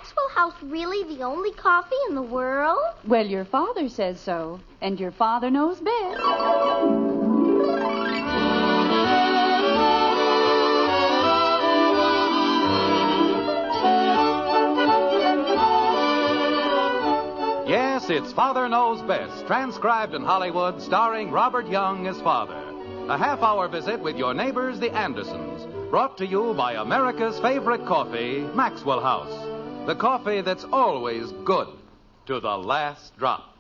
Maxwell House really the only coffee in the world? Well, your father says so, and your father knows best. Yes, it's Father Knows Best, transcribed in Hollywood, starring Robert Young as father. A half-hour visit with your neighbors, the Andersons, brought to you by America's favorite coffee, Maxwell House. The coffee that's always good to the last drop.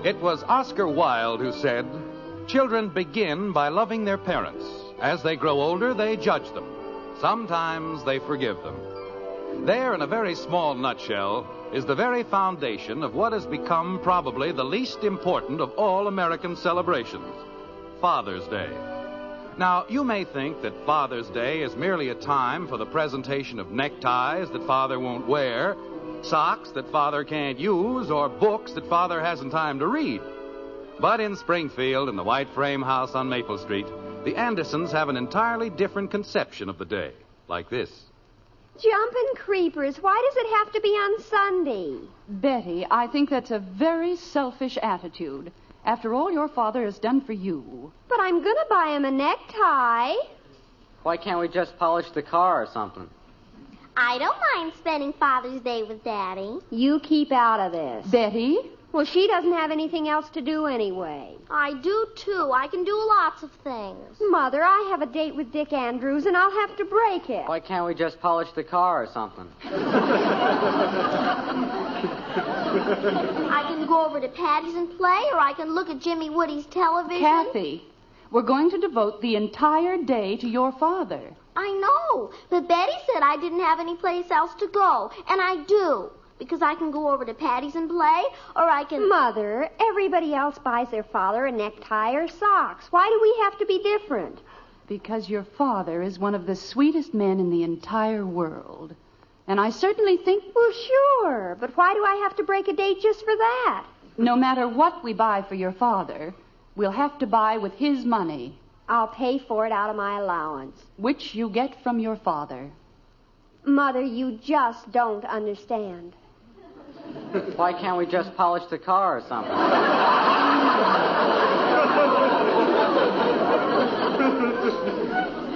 It was Oscar Wilde who said, "Children begin by loving their parents. As they grow older, they judge them. Sometimes they forgive them." There, in a very small nutshell, is the very foundation of what has become probably the least important of all American celebrations, Father's Day. Now, you may think that Father's Day is merely a time for the presentation of neckties that Father won't wear, socks that Father can't use, or books that Father hasn't time to read. But in Springfield, in the white frame house on Maple Street, the Andersons have an entirely different conception of the day, like this. Jumping creepers, why does it have to be on Sunday? Betty, I think that's a very selfish attitude. After all your father has done for you. But I'm going to buy him a necktie. Why can't we just polish the car or something? I don't mind spending Father's Day with Daddy. You keep out of this. Betty? Well, she doesn't have anything else to do anyway. I do, too. I can do lots of things. Mother, I have a date with Dick Andrews, and I'll have to break it. Why can't we just polish the car or something? I can go over to Patty's and play, or I can look at Jimmy Woody's television. Kathy, we're going to devote the entire day to your father. I know, but Betty said I didn't have any place else to go, and I do. Because I can go over to Patty's and play, or I can... Mother, everybody else buys their father a necktie or socks. Why do we have to be different? Because your father is one of the sweetest men in the entire world. And I certainly think... Well, sure, but why do I have to break a date just for that? No matter what we buy for your father, we'll have to buy with his money. I'll pay for it out of my allowance. Which you get from your father. Mother, you just don't understand. Why can't we just polish the car or something?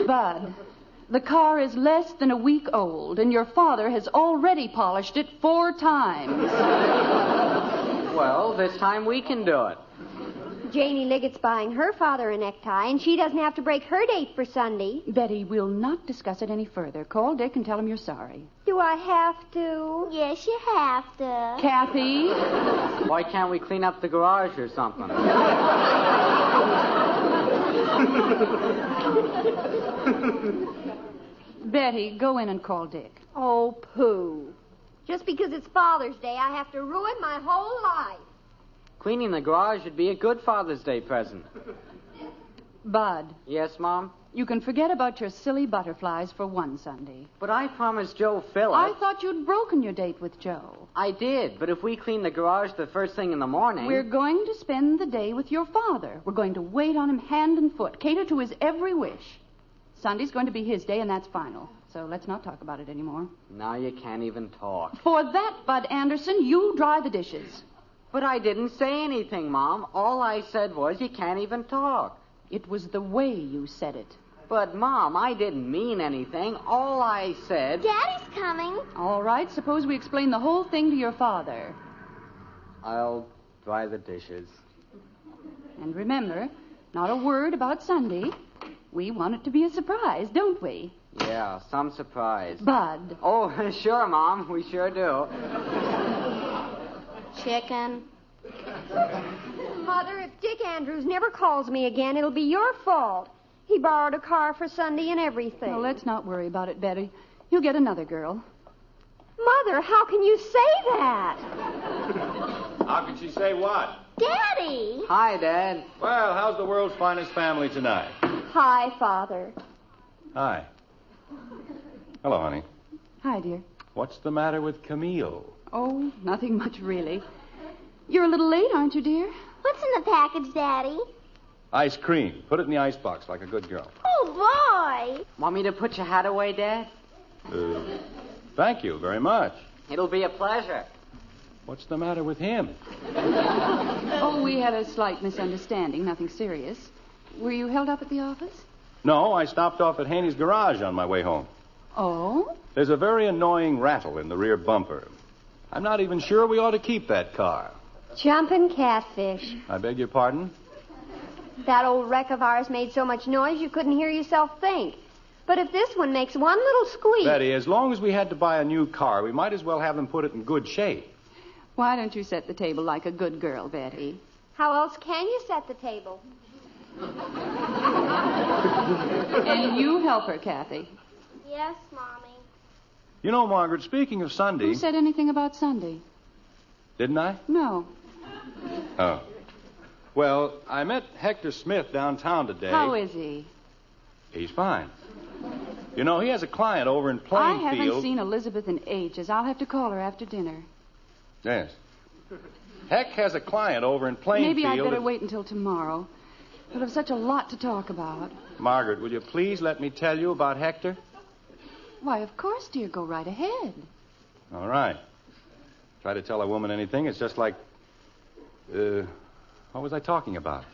Bud, the car is less than a week old, and your father has already polished it 4 times. Well, this time we can do it. Janie Liggett's buying her father a necktie, and she doesn't have to break her date for Sunday. Betty, we'll not discuss it any further. Call Dick and tell him you're sorry. Do I have to? Yes, you have to. Kathy? Why can't we clean up the garage or something? Betty, go in and call Dick. Oh, pooh. Just because it's Father's Day, I have to ruin my whole life. Cleaning the garage would be a good Father's Day present. Bud. Yes, Mom? You can forget about your silly butterflies for one Sunday. But I promised Joe Phillips. I thought you'd broken your date with Joe. I did, but if we clean the garage the first thing in the morning... We're going to spend the day with your father. We're going to wait on him hand and foot, cater to his every wish. Sunday's going to be his day, and that's final. So let's not talk about it anymore. Now you can't even talk. For that, Bud Anderson, you dry the dishes. But I didn't say anything, Mom. All I said was you can't even talk. It was the way you said it. But, Mom, I didn't mean anything. All I said... Daddy's coming. All right, suppose we explain the whole thing to your father. I'll dry the dishes. And remember, not a word about Sunday. We want it to be a surprise, don't we? Yeah, some surprise. Bud. Oh, sure, Mom. We sure do. Chicken. Mother, if Dick Andrews never calls me again, it'll be your fault. He borrowed a car for Sunday and everything. Well, let's not worry about it, Betty. You'll get another girl. Mother, how can you say that? How can she say what? Daddy! Hi, Dad. Well, how's the world's finest family tonight? Hi, Father. Hi. Hello, honey. Hi, dear. What's the matter with Camille? Oh, nothing much, really. You're a little late, aren't you, dear? What's in the package, Daddy? Ice cream. Put it in the icebox like a good girl. Oh, boy. Want me to put your hat away, Dad? Thank you very much. It'll be a pleasure. What's the matter with him? Oh, we had a slight misunderstanding, nothing serious. Were you held up at the office? No, I stopped off at Haney's garage on my way home. Oh? There's a very annoying rattle in the rear bumper. I'm not even sure we ought to keep that car. Jumping catfish. I beg your pardon? That old wreck of ours made so much noise you couldn't hear yourself think. But if this one makes one little squeak... Betty, as long as we had to buy a new car, we might as well have them put it in good shape. Why don't you set the table like a good girl, Betty? How else can you set the table? And you help her, Kathy. Yes, Mommy. You know, Margaret, speaking of Sunday... Who said anything about Sunday? Didn't I? No. Oh. Well, I met Hector Smith downtown today. How is he? He's fine. You know, he has a client over in I Plainfield. haven't seen Elizabeth in ages. I'll have to call her after dinner. Yes. Heck has a client over in Plainfield. Maybe I'd better wait until tomorrow. We'll have such a lot to talk about. Margaret, will you please let me tell you about Hector? Why, of course, dear. Go right ahead. All right. Try to tell a woman anything, it's just like... what was I talking about?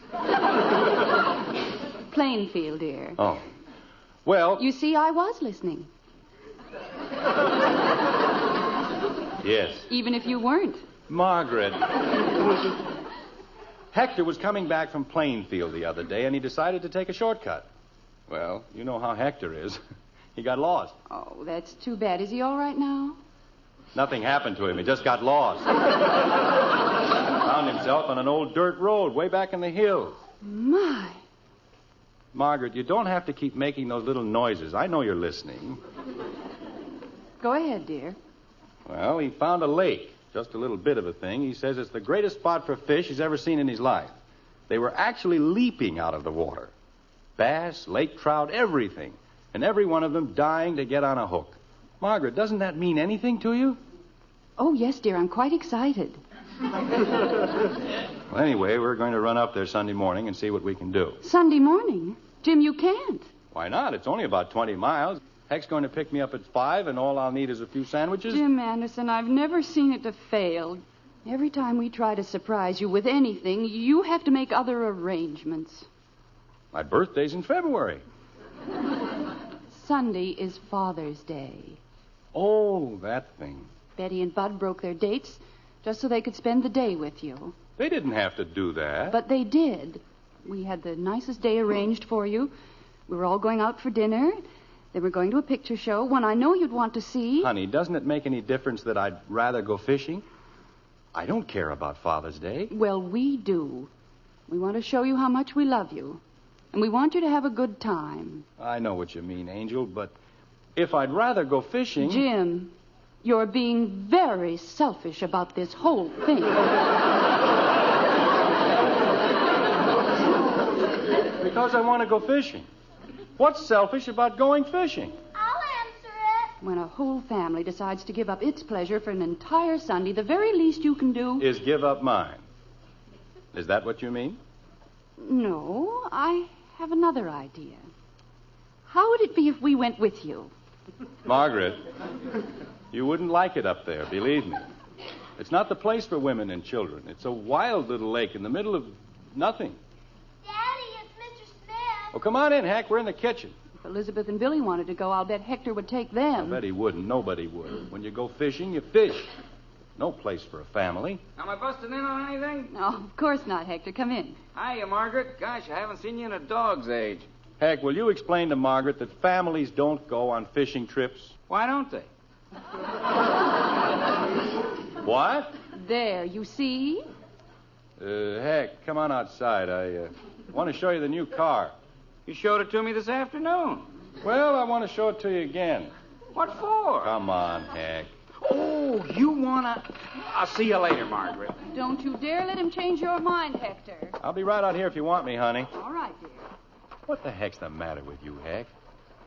Plainfield, dear. Oh. Well... You see, I was listening. Yes. Even if you weren't. Margaret. Hector was coming back from Plainfield the other day, and he decided to take a shortcut. Well, you know how Hector is. He got lost. Oh, that's too bad. Is he all right now? Nothing happened to him. He just got lost. Found himself on an old dirt road way back in the hills. My. Margaret, you don't have to keep making those little noises. I know you're listening. Go ahead, dear. Well, he found a lake. Just a little bit of a thing. He says it's the greatest spot for fish he's ever seen in his life. They were actually leaping out of the water. Bass, lake trout, everything. And every one of them dying to get on a hook. Margaret, doesn't that mean anything to you? Oh, yes, dear. I'm quite excited. Well, anyway, we're going to run up there Sunday morning and see what we can do. Sunday morning? Jim, you can't. Why not? It's only about 20 miles. Heck's going to pick me up at 5, and all I'll need is a few sandwiches. Jim Anderson, I've never seen it to fail. Every time we try to surprise you with anything, you have to make other arrangements. My birthday's in February. Sunday is Father's Day. Oh, that thing. Betty and Bud broke their dates just so they could spend the day with you. They didn't have to do that. But they did. We had the nicest day arranged for you. We were all going out for dinner. Then we're going to a picture show, one I know you'd want to see. Honey, doesn't it make any difference that I'd rather go fishing? I don't care about Father's Day. Well, we do. We want to show you how much we love you. And we want you to have a good time. I know what you mean, Angel, but if I'd rather go fishing... Jim, you're being very selfish about this whole thing. Because I want to go fishing. What's selfish about going fishing? I'll answer it. When a whole family decides to give up its pleasure for an entire Sunday, the very least you can do... Is give up mine. Is that what you mean? No, I have another idea. How would it be if we went with you? Margaret, you wouldn't like it up there, believe me. It's not the place for women and children. It's a wild little lake in the middle of nothing. Daddy, it's Mr. Smith. Oh, come on in, Hack. We're in the kitchen. If Elizabeth and Billy wanted to go, I'll bet Hector would take them. I bet he wouldn't. Nobody would. When you go fishing, you fish. No place for a family. Am I busting in on anything? No, of course not, Hector. Come in. Hiya, Margaret. Gosh, I haven't seen you in a dog's age. Heck, will you explain to Margaret that families don't go on fishing trips? Why don't they? What? There, you see? Heck, come on outside. I want to show you the new car. You showed it to me this afternoon. Well, I want to show it to you again. What for? Come on, Heck. Oh, you wanna... I'll see you later, Margaret. Don't you dare let him change your mind, Hector. I'll be right out here if you want me, honey. All right, dear. What the heck's the matter with you, Heck?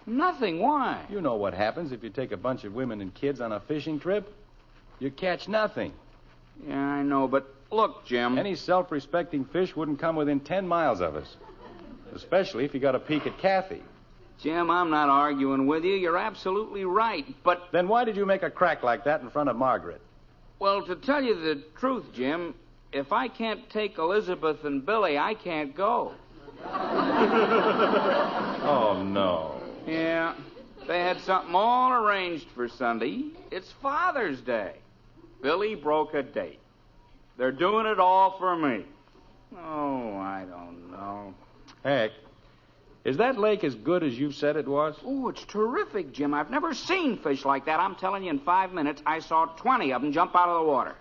Nothing. Why? You know what happens if you take a bunch of women and kids on a fishing trip? You catch nothing. Yeah, I know, but look, Jim. Any self-respecting fish wouldn't come within 10 miles of us. Especially if you got a peek at Kathy. Jim, I'm not arguing with you. You're absolutely right, but... Then why did you make a crack like that in front of Margaret? Well, to tell you the truth, Jim, if I can't take Elizabeth and Billy, I can't go. Oh, no. Yeah, they had something all arranged for Sunday. It's Father's Day. Billy broke a date. They're doing it all for me. Oh, I don't know. Heck, is that lake as good as you said it was? Oh, it's terrific, Jim. I've never seen fish like that. I'm telling you, in 5 minutes, I saw 20 of them jump out of the water.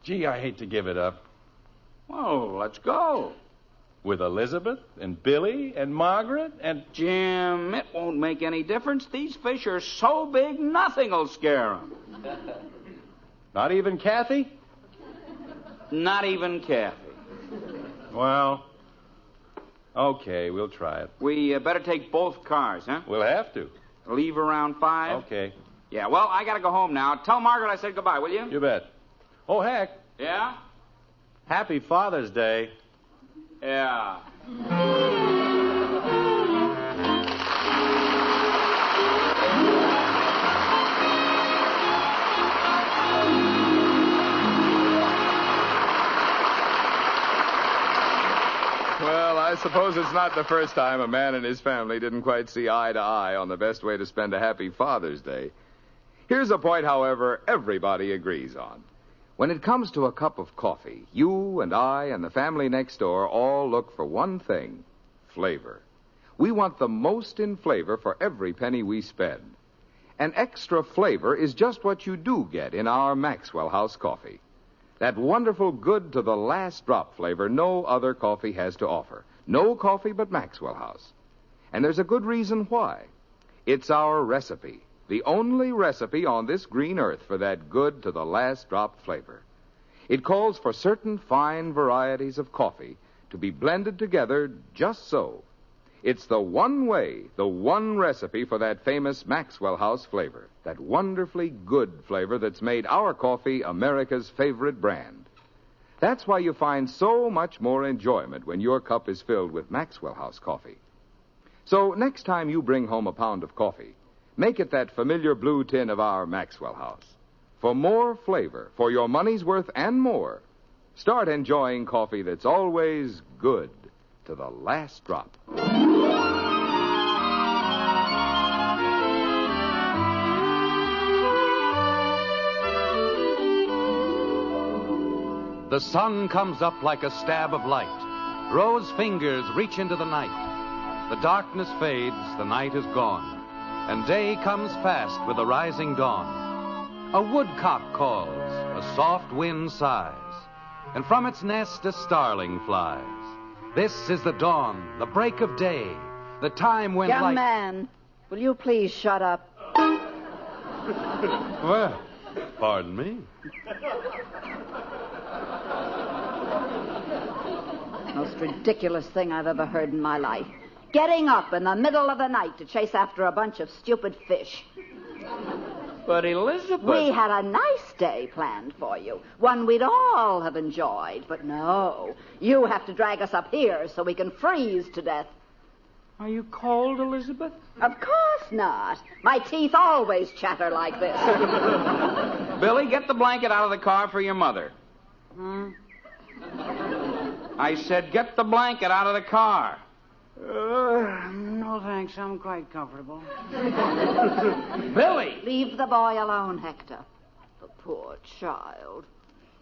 Gee, I hate to give it up. Well, let's go. With Elizabeth and Billy and Margaret and... Jim, it won't make any difference. These fish are so big, nothing'll scare them. Not even Kathy? Not even Kathy. Well, okay, we'll try it. We better take both cars, huh? We'll have to. Leave around 5? Okay. Yeah, well, I gotta go home now. Tell Margaret I said goodbye, will you? You bet. Oh, heck. Yeah? Happy Father's Day. Yeah. Well, I suppose it's not the first time a man and his family didn't quite see eye to eye on the best way to spend a happy Father's Day. Here's a point, however, everybody agrees on. When it comes to a cup of coffee, you and I and the family next door all look for one thing: flavor. We want the most in flavor for every penny we spend. And extra flavor is just what you do get in our Maxwell House coffee. That wonderful good to the last drop flavor no other coffee has to offer. No coffee but Maxwell House. And there's a good reason why. It's our recipe. The only recipe on this green earth for that good to the last drop flavor. It calls for certain fine varieties of coffee to be blended together just so. It's the one way, the one recipe for that famous Maxwell House flavor. That wonderfully good flavor that's made our coffee America's favorite brand. That's why you find so much more enjoyment when your cup is filled with Maxwell House coffee. So next time you bring home a pound of coffee, make it that familiar blue tin of our Maxwell House. For more flavor, for your money's worth and more, start enjoying coffee that's always good to the last drop. The sun comes up like a stab of light. Rose fingers reach into the night. The darkness fades, the night is gone. And day comes fast with the rising dawn. A woodcock calls, a soft wind sighs, and from its nest a starling flies. This is the dawn, the break of day, the time when Young man, will you please shut up? Well, pardon me. Most ridiculous thing I've ever heard in my life. Getting up in the middle of the night to chase after a bunch of stupid fish. But Elizabeth... We had a nice day planned for you. One we'd all have enjoyed. But no, you have to drag us up here so we can freeze to death. Are you cold, Elizabeth? Of course not. My teeth always chatter like this. Billy, get the blanket out of the car for your mother. I said get the blanket out of the car. No, thanks. I'm quite comfortable. Billy! Leave the boy alone, Hector. The poor child.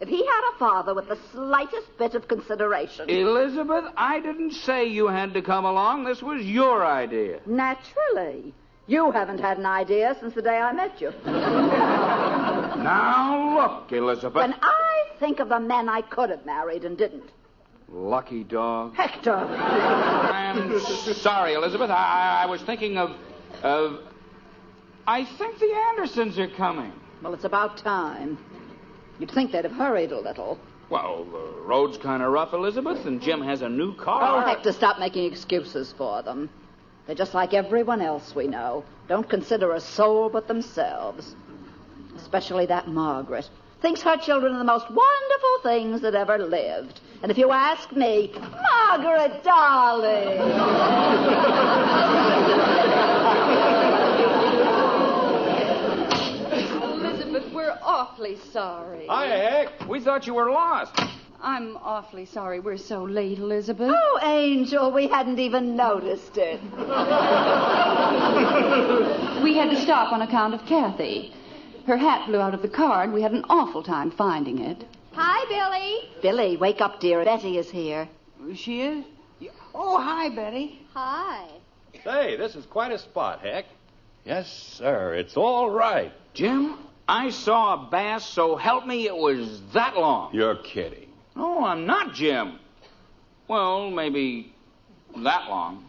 If he had a father with the slightest bit of consideration... Elizabeth, I didn't say you had to come along. This was your idea. Naturally. You haven't had an idea since the day I met you. Now, look, Elizabeth. When I think of the men I could have married and didn't... Lucky dog. Hector! I'm sorry, Elizabeth. I was thinking of... I think the Andersons are coming. Well, it's about time. You'd think they'd have hurried a little. Well, the road's kind of rough, Elizabeth, and Jim has a new car. Oh, Hector, stop making excuses for them. They're just like everyone else we know. Don't consider a soul but themselves. Especially that Margaret. thinks her children are the most wonderful things that ever lived. And if you ask me, Margaret, darling. Elizabeth, we're awfully sorry. Hi, Heck. We thought you were lost. I'm awfully sorry we're so late, Elizabeth. Oh, Angel, we hadn't even noticed it. We had to stop on account of Kathy. Her hat blew out of the car, and we had an awful time finding it. Hi, Billy. Billy, wake up, dear. Betty is here. She is? Oh, hi, Betty. Hi. Say, this is quite a spot, Heck. Yes, sir. It's all right. Jim, I saw a bass, so help me, it was that long. You're kidding. No, I'm not, Jim. Well, maybe that long.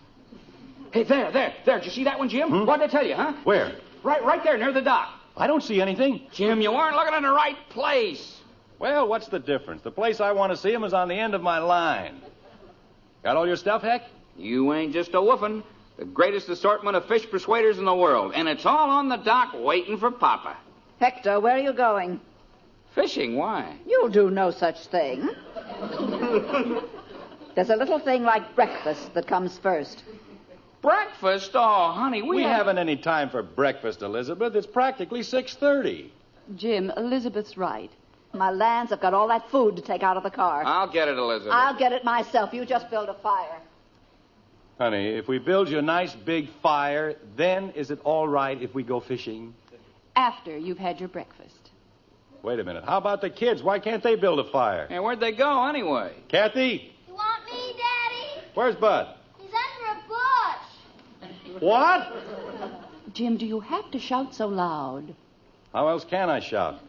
Hey, there. Did you see that one, Jim? What did I tell you, huh? Where? Right there, near the dock. I don't see anything. Jim, you weren't looking in the right place. Well, what's the difference? The place I want to see him is on the end of my line. Got all your stuff, Heck? You ain't just a woofing. The greatest assortment of fish persuaders in the world. And it's all on the dock waiting for Papa. Hector, where are you going? Fishing, why? You'll do no such thing. There's a little thing like breakfast that comes first. Breakfast? Oh, honey, We haven't any time for breakfast, Elizabeth. It's practically 6:30. Jim, Elizabeth's right. My lands, I've got all that food to take out of the car. I'll get it, Elizabeth. I'll get it myself. You just build a fire. Honey, if we build you a nice big fire, then is it all right if we go fishing? After you've had your breakfast. Wait a minute. How about the kids? Why can't they build a fire? Hey, where'd they go, anyway? Kathy, You want me, Daddy? where's Bud? He's under a bush. What? Jim, do you have to shout so loud? How else can I shout?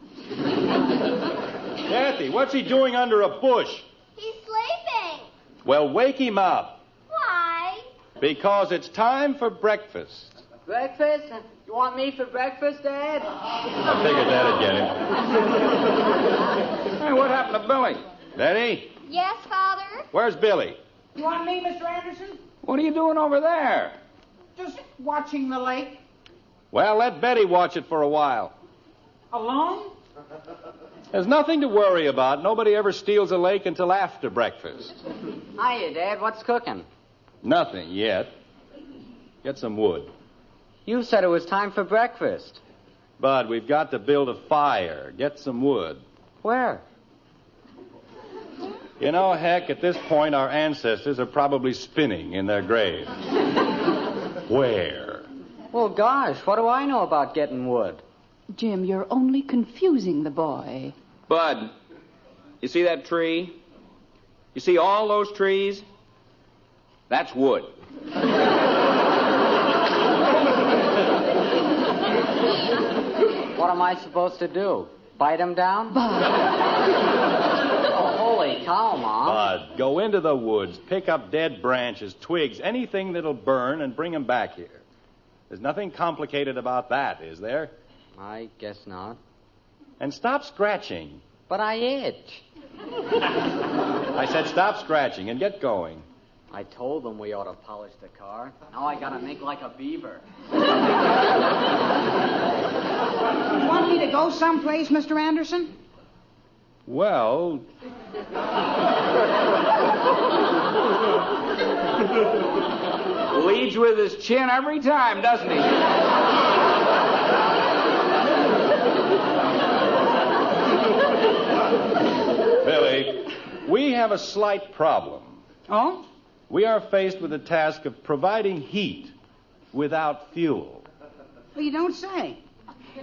Kathy, what's he doing under a bush? He's sleeping. Well, wake him up. Why? Because it's time for breakfast. Breakfast? You want me for breakfast, Dad? I figured that'd get him. Hey, what happened to Billy? Betty, Yes, Father? where's Billy? You want me, Mr. Anderson? What are you doing over there? Just watching the lake. Well, let Betty watch it for a while. Alone? There's nothing to worry about. Nobody ever steals a lake until after breakfast. Hiya, Dad. What's cooking? Nothing yet. Get some wood. You said it was time for breakfast. Bud, we've got to build a fire. Get some wood. Where? You know, Heck, at this point, our ancestors are probably spinning in their graves. Where? Well, gosh, what do I know about getting wood? Jim, you're only confusing the boy. Bud, you see that tree? You see all those trees? That's wood. What am I supposed to do? Bite him down? Bud. Oh, holy cow, Mom. Bud, go into the woods, pick up dead branches, twigs, anything that'll burn, and bring them back here. There's nothing complicated about that, is there? I guess not. And stop scratching. But I itch. I said stop scratching and get going. I told them we ought to polish the car. Now I gotta make like a beaver. You want me to go someplace, Mr. Anderson? Well, Leads with his chin every time, doesn't he? Billy, we have a slight problem. Oh? We are faced with the task of providing heat without fuel. Well, you don't say.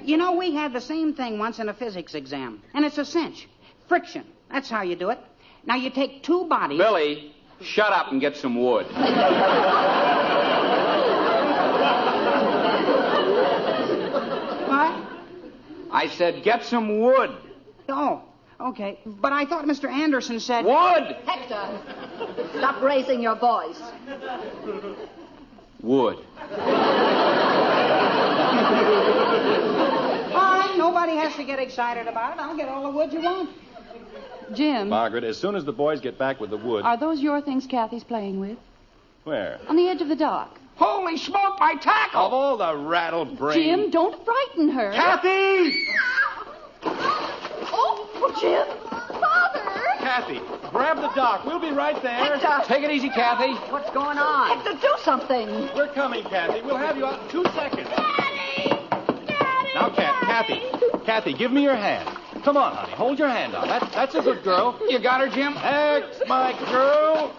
You know, we had the same thing once in a physics exam, and it's a cinch. Friction. That's how you do it. Now, you take two bodies... Billy, shut up and get some wood. What? I said get some wood. Oh, okay. But I thought Mr. Anderson said... Wood! Hector, stop raising your voice. Wood. All right, nobody has to get excited about it. I'll get all the wood you want. Jim, Margaret, as soon as the boys get back with the wood... are those your things Kathy's playing with? Where? On the edge of the dock. Holy smoke, my tackle! Of all the rattled brains... Jim, don't frighten her. Kathy! Oh, Oh, Jim. Father! Kathy, grab the dock. We'll be right there. Hector. Take it easy, Kathy. What's going on? Hector, do something. We're coming, Kathy. We'll have you out in 2 seconds. Daddy! Daddy! Now, Kathy, give me your hand. Come on, honey. Hold your hand out. That's a good girl. You got her, Jim? That's my girl.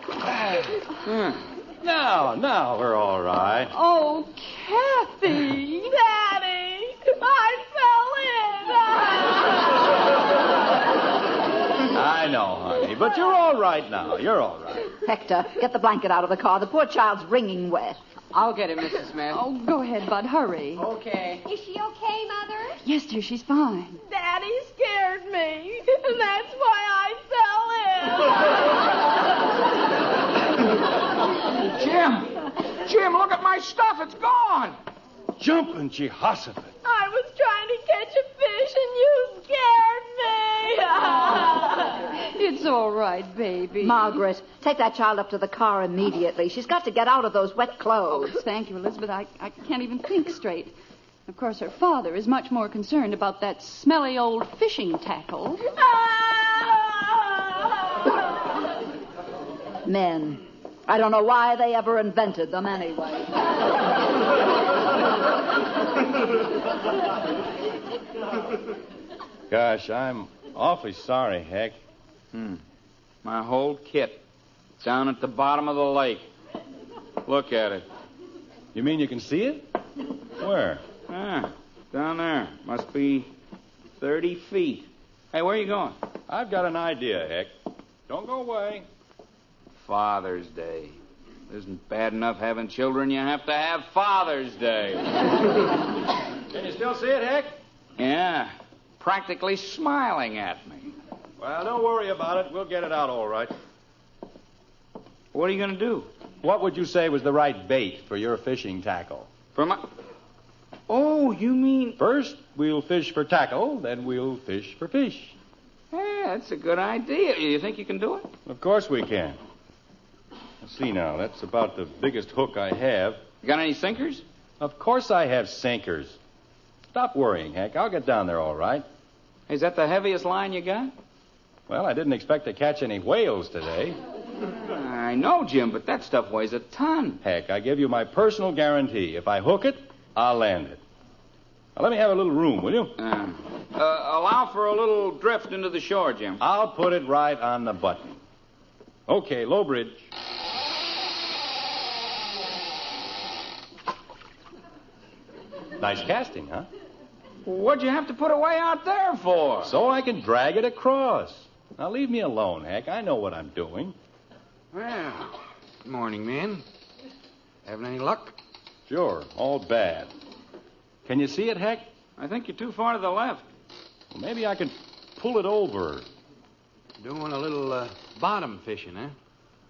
Now we're all right. Oh, Kathy. Daddy! I I know, honey, but you're all right now. You're all right. Hector, get the blanket out of the car. The poor child's wringing wet. I'll get it, Mrs. Smith. Oh, go ahead, Bud. Hurry. Okay. Is she okay, Mother? Yes, dear, she's fine. fell in! Daddy scared me, and that's why I fell in. Jim, look at my stuff. It's gone. Jumping Jehoshaphat. I was trying to catch a fish, and you scared me. It's all right, baby. Margaret, take that child up to the car immediately. She's got to get out of those wet Oh, clothes. thank you, Elizabeth. I can't even think straight. Of course, her father is much more concerned about that smelly old fishing tackle. Men. I don't know why they ever invented them anyway. Gosh, I'm awfully sorry, Heck. My whole kit. Down at the bottom of the lake. Look at it. You mean you can see it? Where? Down there. Must be 30 feet. Hey, where are you going? I've got an idea, Heck. Don't go away. Father's Day. It isn't bad enough having children. You have to have Father's Day. Can you still see it, Heck? Yeah. Practically smiling at me. Well, don't worry about it. We'll get it out all right. What are you going to do? What would you say was the right bait for your fishing tackle? For my... Oh, you mean... First, we'll fish for tackle, then we'll fish for fish. Hey, that's a good idea. You think you can do it? Of course we can. Let's see now. That's about the biggest hook I have. You got any sinkers? Of course I have sinkers. Stop worrying, Heck. I'll get down there all right. Is that the heaviest line you got? Well, I didn't expect to catch any whales today. I know, Jim, but that stuff weighs a ton. Heck, I give you my personal guarantee. If I hook it, I'll land it. Now, let me have a little room, will you? Allow for a little drift into the shore, Jim. I'll put it right on the button. Okay, low bridge. Nice casting, huh? What'd you have to put away out there for? So I can drag it across. Now, leave me alone, Heck. I know what I'm doing. Well, good morning, men. Having any luck? Sure, all bad. Can you see it, Heck? I think you're too far to the left. Well, maybe I can pull it over. Doing a little bottom fishing, eh?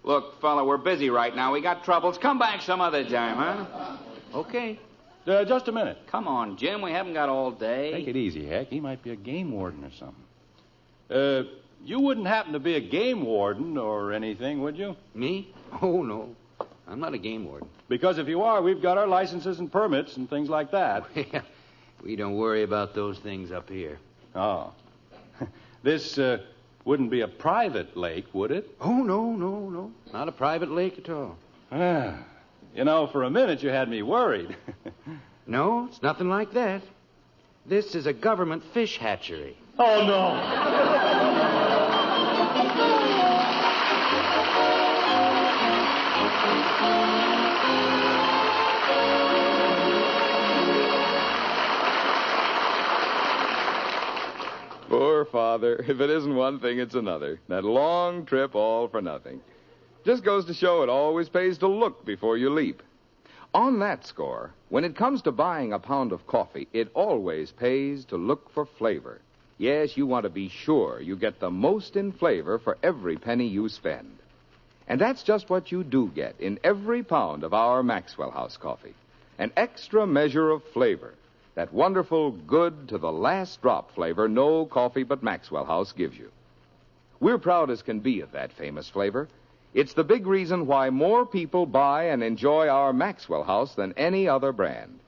Look, fella, we're busy right now. We got troubles. Come back some other time, huh? Okay. Just a minute. Come on, Jim. We haven't got all day. Take it easy, Heck. He might be a game warden or something. You wouldn't happen to be a game warden or anything, would you? Me? Oh, no. I'm not a game warden. Because if you are, we've got our licenses and permits and things like that. We don't worry about those things up here. Oh. This wouldn't be a private lake, would it? Oh, no. Not a private lake at all. You know, for a minute you had me worried. No, it's nothing like that. This is a government fish hatchery. Oh, no. Poor father. If it isn't one thing, it's another. That long trip all for nothing. Just goes to show it always pays to look before you leap. On that score, when it comes to buying a pound of coffee, it always pays to look for flavor. Yes, you want to be sure you get the most in flavor for every penny you spend. And that's just what you do get in every pound of our Maxwell House coffee. An extra measure of flavor. That wonderful, good to the last drop flavor no coffee but Maxwell House gives you. We're proud as can be of that famous flavor. It's the big reason why more people buy and enjoy our Maxwell House than any other brand.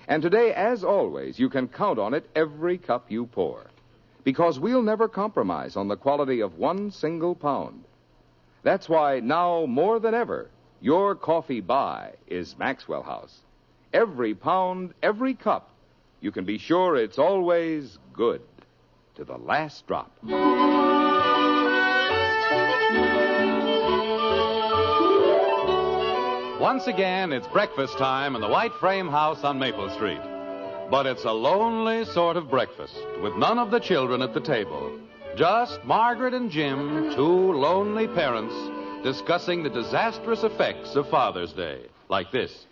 And today, as always, you can count on it every cup you pour. because we'll never compromise on the quality of one single pound. That's why now more than ever, your coffee buy is Maxwell House. Every pound, every cup, you can be sure it's always good to the last drop. Once again, it's breakfast time in the White Frame House on Maple Street. But it's a lonely sort of breakfast, with none of the children at the table. Just Margaret and Jim, two lonely parents, discussing the disastrous effects of Father's Day, like this.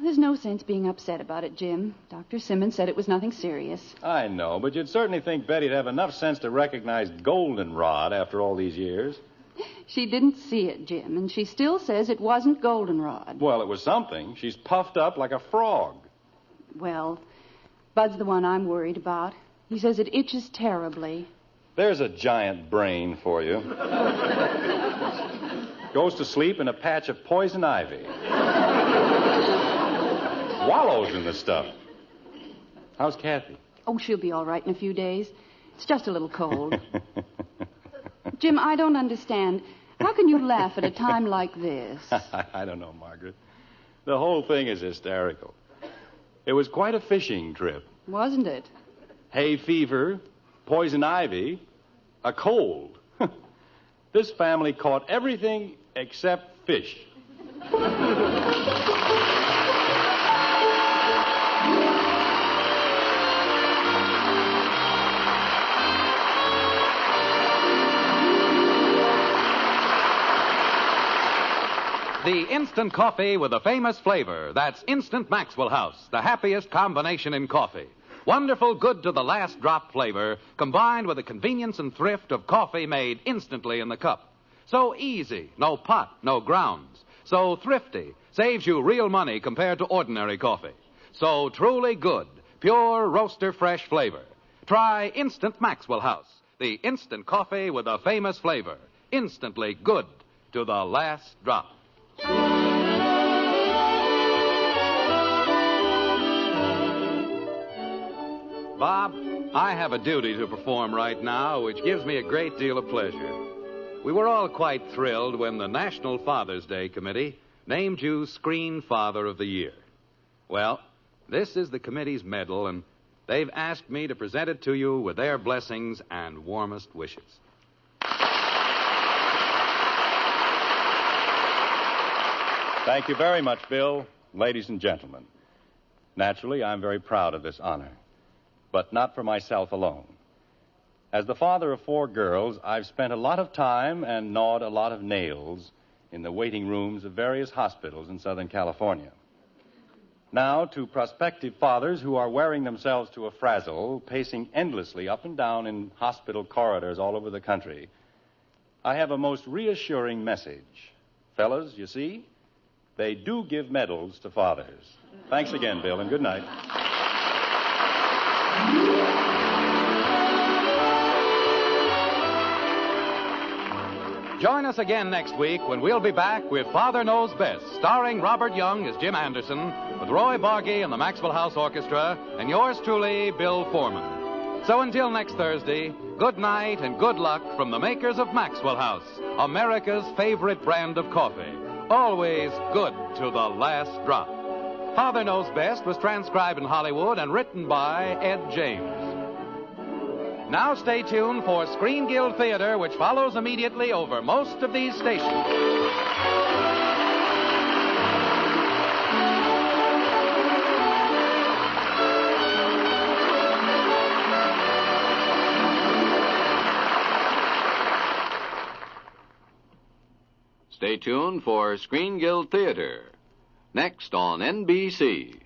There's no sense being upset about it, Jim. Dr. Simmons said it was nothing serious. I know, but you'd certainly think Betty'd have enough sense to recognize goldenrod after all these years. She didn't see it, Jim, and she still says it wasn't goldenrod. Well, it was something. She's puffed up like a frog. Well, Bud's the one I'm worried about. He says it itches terribly. There's a giant brain for you. Goes to sleep in a patch of poison ivy. Wallows in the stuff. How's Kathy? Oh, she'll be all right in a few days. It's just a little cold. Jim, I don't understand. How can you laugh at a time like this? I don't know, Margaret. The whole thing is hysterical. It was quite a fishing trip. Wasn't it? Hay fever, poison ivy, a cold. This family caught everything except fish. The instant coffee with a famous flavor. That's Instant Maxwell House, the happiest combination in coffee. Wonderful, good to the last drop flavor, combined with the convenience and thrift of coffee made instantly in the cup. So easy, no pot, no grounds. So thrifty, saves you real money compared to ordinary coffee. So truly good, pure roaster fresh flavor. Try Instant Maxwell House, the instant coffee with a famous flavor. Instantly good to the last drop. Bob, I have a duty to perform right now, which gives me a great deal of pleasure. We were all quite thrilled when the National Father's Day Committee named you Screen Father of the Year. Well, this is the committee's medal, and they've asked me to present it to you with their blessings and warmest wishes. Thank you very much, Bill. Ladies and gentlemen, naturally, I'm very proud of this honor, but not for myself alone. As the father of 4 girls, I've spent a lot of time and gnawed a lot of nails in the waiting rooms of various hospitals in Southern California. Now, to prospective fathers who are wearing themselves to a frazzle, pacing endlessly up and down in hospital corridors all over the country, I have a most reassuring message. Fellas, you see, they do give medals to fathers. Thanks again, Bill, and good night. Join us again next week when we'll be back with Father Knows Best, starring Robert Young as Jim Anderson, with Roy Bargy and the Maxwell House Orchestra, and yours truly, Bill Foreman. So until next Thursday, good night and good luck from the makers of Maxwell House, America's favorite brand of coffee. Always good to the last drop. Father Knows Best was transcribed in Hollywood and written by Ed James. Now stay tuned for Screen Guild Theater, which follows immediately over most of these stations. Stay tuned for Screen Guild Theater, next on NBC.